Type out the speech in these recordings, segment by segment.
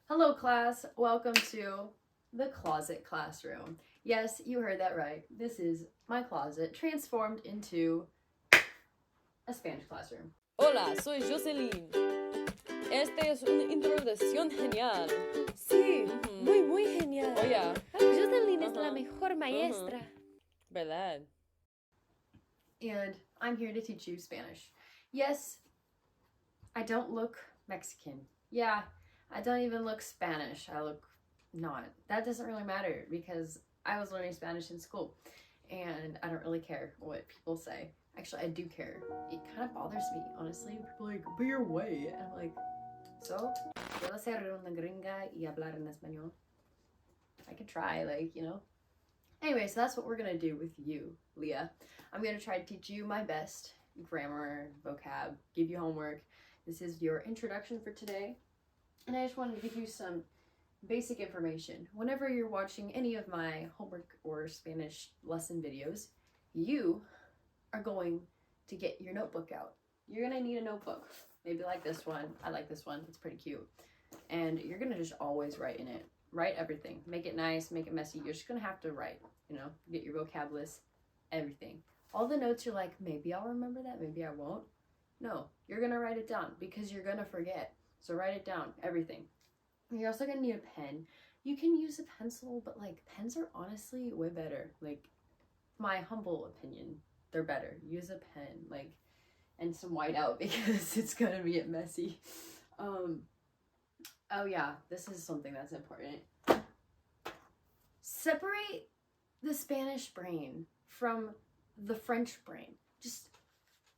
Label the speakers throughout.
Speaker 1: Hello class, welcome to the closet classroom. Yes, you heard that right. This is my closet transformed into a Spanish classroom.
Speaker 2: Hola, soy Jocelyn. Esta es una introducción genial.
Speaker 3: Sí, muy genial.
Speaker 2: Oh, yeah.
Speaker 3: Jocelyn es la mejor maestra.
Speaker 2: ¿Verdad?
Speaker 1: And I'm here to teach you Spanish. Yes, I don't look Mexican. Yeah, I don't even look Spanish. I look not. That doesn't really matter because I was learning Spanish in school and I don't really care what people say. Actually, I do care. It kind of bothers me, honestly. People are like, but you're white. And I'm like, so? Puedo ser una gringa y hablar en español. I could try, Anyway, so that's what we're gonna do with you, Leah. I'm gonna try to teach you my best grammar, vocab, give you homework. This is your introduction for today. And I just wanted to give you some basic information. Whenever you're watching any of my homework or Spanish lesson videos, you are going to get your notebook out. You're gonna need a notebook, maybe like this one. I like this one, it's pretty cute. And you're gonna just always write in it. Write everything. Make it nice, make it messy. You're just gonna have to write, get your vocab list, everything. All the notes you're like, maybe I'll remember that, maybe I won't. No, you're gonna write it down because you're gonna forget. So write it down, everything. You're also gonna need a pen. You can use a pencil, but pens are honestly way better. My humble opinion, they're better. Use a pen, and some whiteout because it's gonna get messy. Oh yeah, this is something that's important. Separate the Spanish brain from the French brain. Just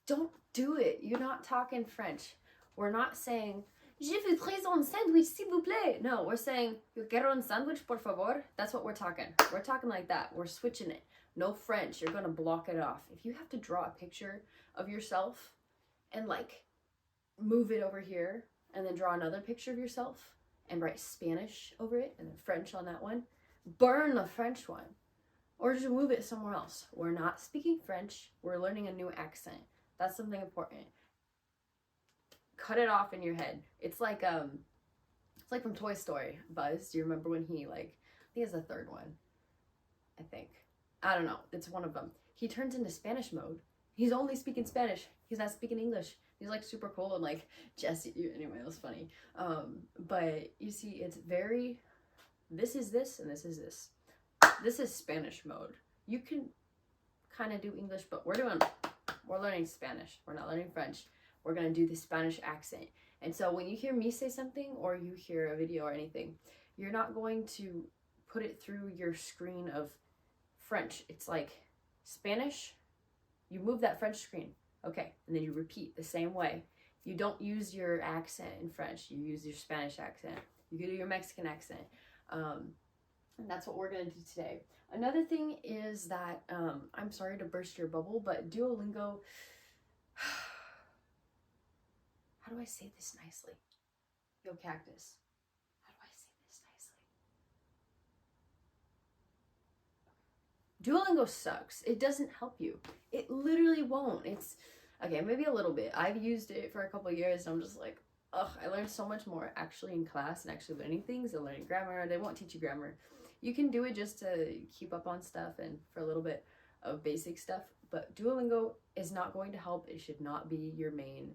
Speaker 1: don't do it. You're not talking French. We're not saying, je voudrais un sandwich, s'il vous plaît. No, we're saying, yo quiero un sandwich, por favor. That's what we're talking. We're talking like that. We're switching it. No French. You're going to block it off. If you have to draw a picture of yourself and move it over here and then draw another picture of yourself and write Spanish over it and then French on that one, burn the French one. Or just move it somewhere else. We're not speaking French. We're learning a new accent. That's something important. Cut it off in your head. It's like from Toy Story. Buzz, do you remember when he I think it's the third one. I think. I don't know. It's one of them. He turns into Spanish mode. He's only speaking Spanish. He's not speaking English. He's super cool and Jesse. Anyway, it was funny. But you see, it's very. This is this and this is this. This is Spanish mode. You can kind of do English, but we're learning Spanish. We're not learning French. We're going to do the Spanish accent. And so when you hear me say something or you hear a video or anything, you're not going to put it through your screen of French. It's Spanish, you move that French screen. Okay, and then you repeat the same way. You don't use your accent in French. You use your Spanish accent. You can do your Mexican accent. And that's what we're going to do today. Another thing is that, I'm sorry to burst your bubble, but Duolingo, how do I say this nicely? Yo, cactus. How do I say this nicely? Duolingo sucks. It doesn't help you. It literally won't. It's, okay, maybe a little bit. I've used it for a couple of years and I'm just like, ugh, I learned so much more actually in class and actually learning things and learning grammar. They won't teach you grammar. You can do it just to keep up on stuff and for a little bit of basic stuff, but Duolingo is not going to help. It should not be your main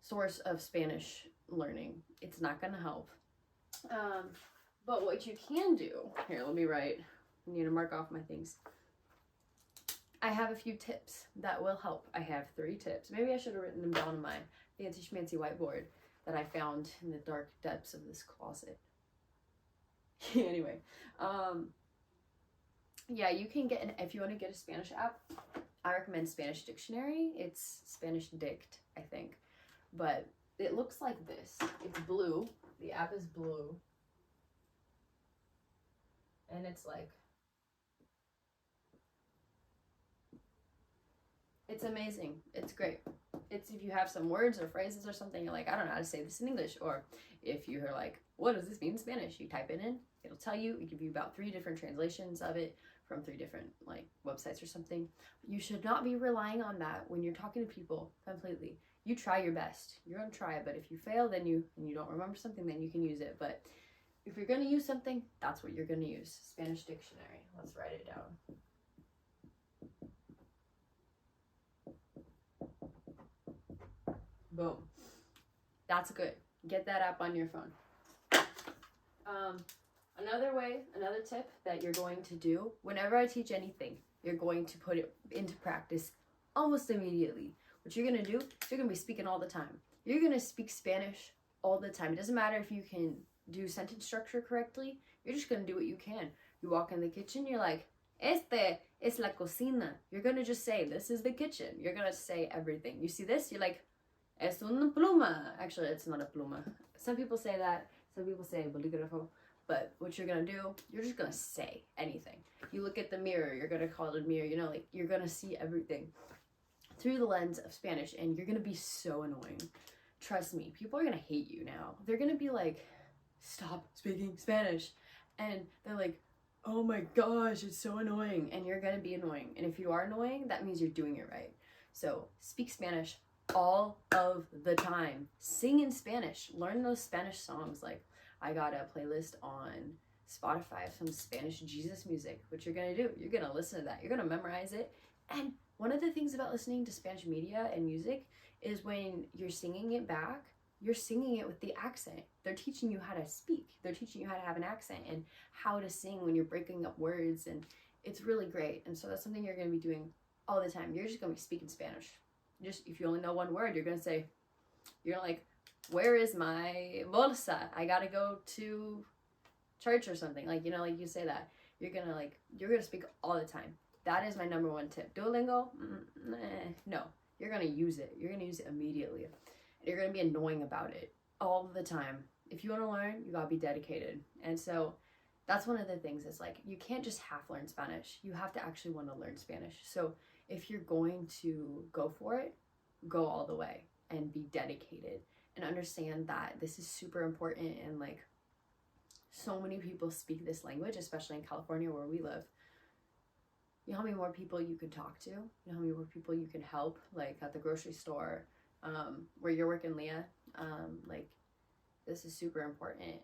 Speaker 1: source of Spanish learning. It's not going to help. But what you can do, here, let me write. I need to mark off my things. I have a few tips that will help. I have 3 tips. Maybe I should have written them down on my fancy schmancy whiteboard that I found in the dark depths of this closet. Anyway, yeah, you can get if you want to get a Spanish app, I recommend Spanish Dictionary. It's Spanish Dict, I think. But it looks like this. It's blue. The app is blue. And it's it's amazing. It's great. It's if you have some words or phrases or something, you're like, I don't know how to say this in English. Or if you're like, what does this mean in Spanish? You type it in, it'll tell you. It give you about 3 different translations of it from 3 different websites or something. You should not be relying on that when you're talking to people completely. You try your best. You're gonna try it, but if you fail, then you don't remember something, then you can use it. But If you're going to use something, that's what you're going to use. Spanish dictionary. Let's write it down. Boom. That's good. Get that app on your phone. Another tip that you're going to do, whenever I teach anything, you're going to put it into practice almost immediately. What you're going to do is you're going to be speaking all the time. You're going to speak Spanish all the time. It doesn't matter if you can do sentence structure correctly. You're just going to do what you can. You walk in the kitchen, you're like, este es la cocina. You're going to just say, this is the kitchen. You're going to say everything. You see this? You're like, es una pluma. Actually, it's not a pluma. Some people say that. Some people say bolígrafo. But what you're going to do, you're just going to say anything. You look at the mirror, you're going to call it a mirror. You know, like, you're going to see everything through the lens of Spanish, and you're going to be so annoying. Trust me, people are going to hate you now. They're going to be like, stop speaking Spanish. And they're like, oh my gosh, it's so annoying. And you're going to be annoying. And if you are annoying, that means you're doing it right. So speak Spanish all of the time. Sing in Spanish. Learn those Spanish songs. Like, I got a playlist on Spotify of some Spanish Jesus music. What you're going to do, you're going to listen to that. You're going to memorize it. And one of the things about listening to Spanish media and music is when you're singing it back, you're singing it with the accent. They're teaching you how to speak. They're teaching you how to have an accent and how to sing when you're breaking up words. And it's really great. And so that's something you're going to be doing all the time. You're just going to be speaking Spanish. Just, if you only know one word, you're going to say, you're like, where is my bolsa? I got to go to church or something. Like, you know, like you say that. You're going to speak all the time. That is my number one tip. Duolingo? No. You're going to use it. You're going to use it immediately. You're going to be annoying about it all the time. If you want to learn, you got to be dedicated. And so that's one of the things. Is like, you can't just half learn Spanish. You have to actually want to learn Spanish. So if you're going to go for it, go all the way and be dedicated and understand that this is super important. And like, so many people speak this language, especially in California where we live. You know how many more people you could talk to? You know how many more people you can help, like at the grocery store, where you're working, LEAH. Like, this is super important.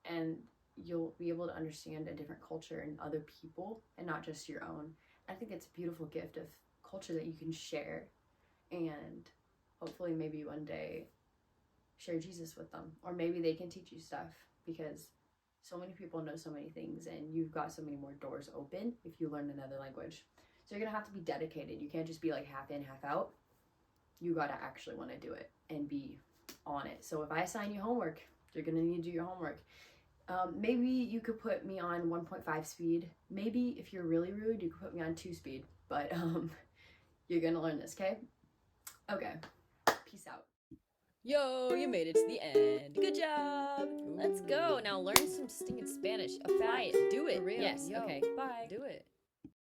Speaker 1: And you'll be able to understand a different culture and other people and not just your own. I think it's a beautiful gift of culture that you can share, and hopefully maybe one day share Jesus with them, or maybe they can teach you stuff, because so many people know so many things and you've got so many more doors open if you learn another language. So you're gonna have to be dedicated. You can't just be like half in, half out. You gotta actually want to do it and be on it. So if I assign you homework, you're gonna need to do your homework. Maybe you could put me on 1.5 speed. Maybe if you're really rude, you could put me on 2 speed. But you're gonna learn this, okay? Okay. Peace out.
Speaker 2: Yo, you made it to the end. Good job. Let's go. Now learn some stinking Spanish. Apply it. Do it.
Speaker 3: For real.
Speaker 2: Yes.
Speaker 3: Yo,
Speaker 2: Okay.
Speaker 3: bye.
Speaker 2: Do it.